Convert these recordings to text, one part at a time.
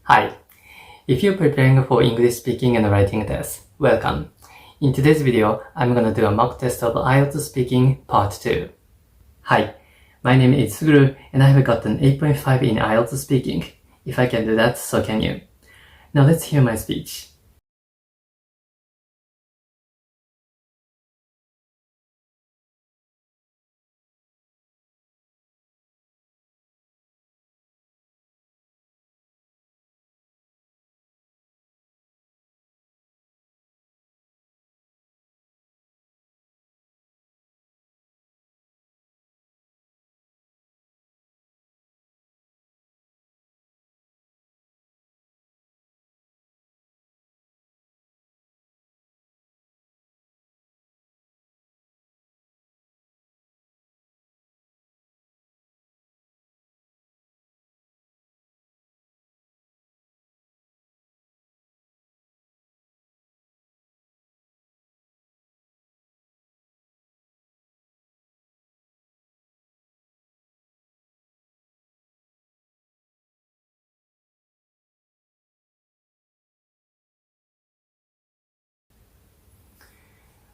Hi, if you're preparing for English speaking and writing tests, welcome. In today's video, I'm gonna do a mock test of IELTS speaking part 2. Hi, my name is Suguru and I have gotten 8.5 in IELTS speaking. If I can do that, so can you. Now let's hear my speech.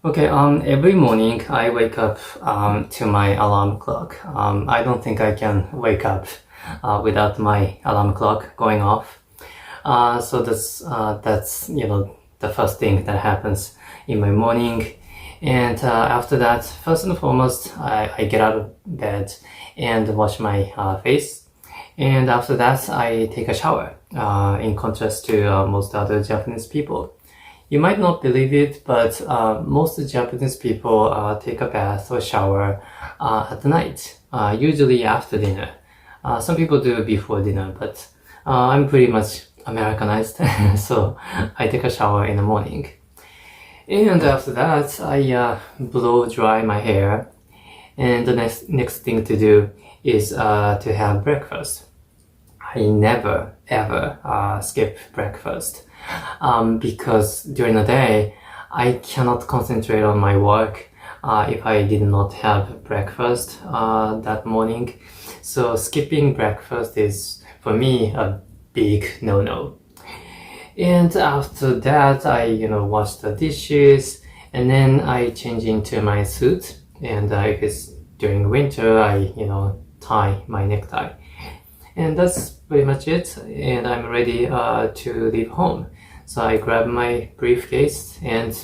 Okay, every morning I wake up to my alarm clock. I don't think I can wake up without my alarm clock going off. So that's the first thing that happens in my morning. And after that, first and foremost, I get out of bed and wash my face. And after that, I take a shower, in contrast to most other Japanese people. You might not believe it, but most Japanese people take a bath or shower at night, usually after dinner. Some people do before dinner, but I'm pretty much Americanized, so I take a shower in the morning. And after that, I blow dry my hair, and the next thing to do is to have breakfast. I never ever skip breakfast because during the day I cannot concentrate on my work if I did not have breakfast that morning. So skipping breakfast is for me a big no-no. And after that, I wash the dishes, and then I change into my suit. And if it's during winter, I tie my necktie. And that's pretty much it, and I'm ready to leave home. So I grab my briefcase and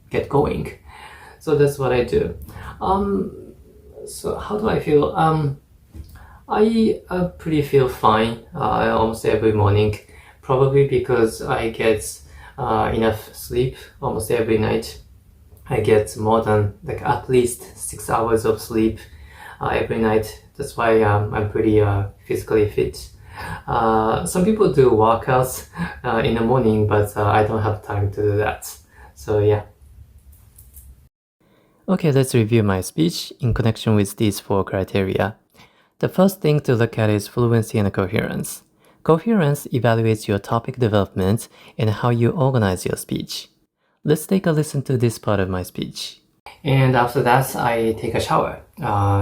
get going. So that's what I do. So how do I feel? I pretty feel fine almost every morning, probably because I get enough sleep almost every night. I get more than at least 6 hours of sleep every night. That's why I'm pretty physically fit. Some people do workouts in the morning, but I don't have time to do that. So yeah. Okay, let's review my speech in connection with these 4 criteria. The first thing to look at is fluency and coherence. Coherence evaluates your topic development and how you organize your speech. Let's take a listen to this part of my speech. And after that, I take a shower,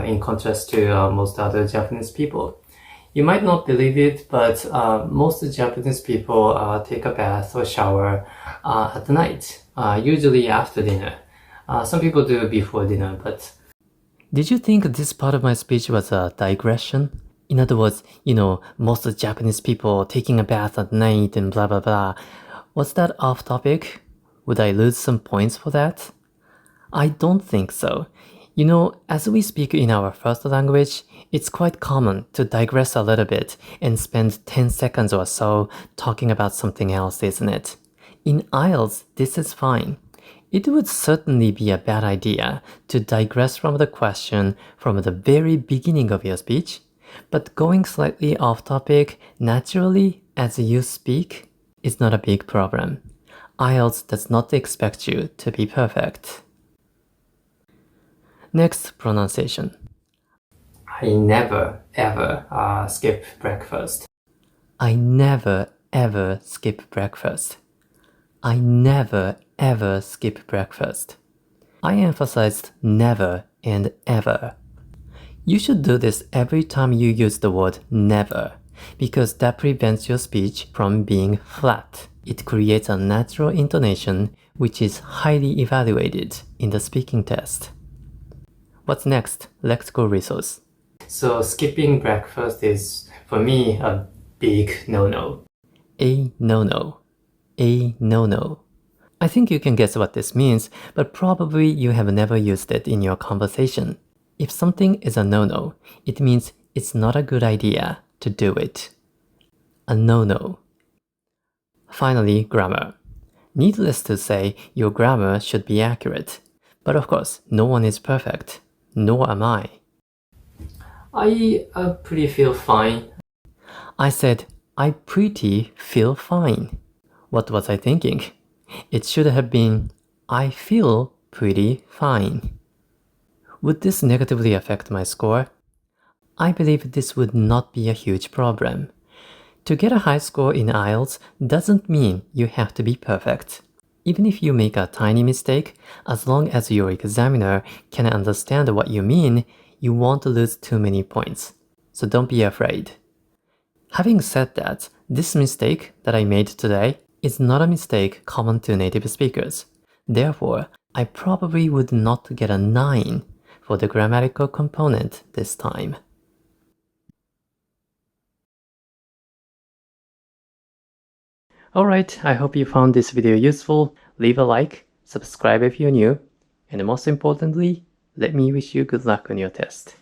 in contrast to most other Japanese people. You might not believe it, but most Japanese people take a bath or shower at night, usually after dinner. Some people do before dinner, but... Did you think this part of my speech was a digression? In other words, most Japanese people taking a bath at night and blah blah blah. Was that off topic? Would I lose some points for that? I don't think so. As we speak in our first language, it's quite common to digress a little bit and spend 10 seconds or so talking about something else, isn't it? In IELTS, this is fine. It would certainly be a bad idea to digress from the question from the very beginning of your speech, but going slightly off topic naturally as you speak is not a big problem. IELTS does not expect you to be perfect. Next, pronunciation. I never ever skip breakfast. I never ever skip breakfast. I never ever skip breakfast. I emphasized never and ever. You should do this every time you use the word never, because that prevents your speech from being flat. It creates a natural intonation which is highly evaluated in the speaking test. What's next? Lexical resource. So skipping breakfast is, for me, a big no-no. A no-no. A no-no. I think you can guess what this means, but probably you have never used it in your conversation. If something is a no-no, it means it's not a good idea to do it. A no-no. Finally, grammar. Needless to say, your grammar should be accurate. But of course, no one is perfect. Nor am I. I pretty feel fine. I said, I pretty feel fine. What was I thinking? It should have been, I feel pretty fine. Would this negatively affect my score? I believe this would not be a huge problem. To get a high score in IELTS doesn't mean you have to be perfect. Even if you make a tiny mistake, as long as your examiner can understand what you mean, you won't lose too many points. So don't be afraid. Having said that, this mistake that I made today is not a mistake common to native speakers. Therefore, I probably would not get a 9 for the grammatical component this time. Alright, I hope you found this video useful. Leave a like, subscribe if you're new, and most importantly, let me wish you good luck on your test.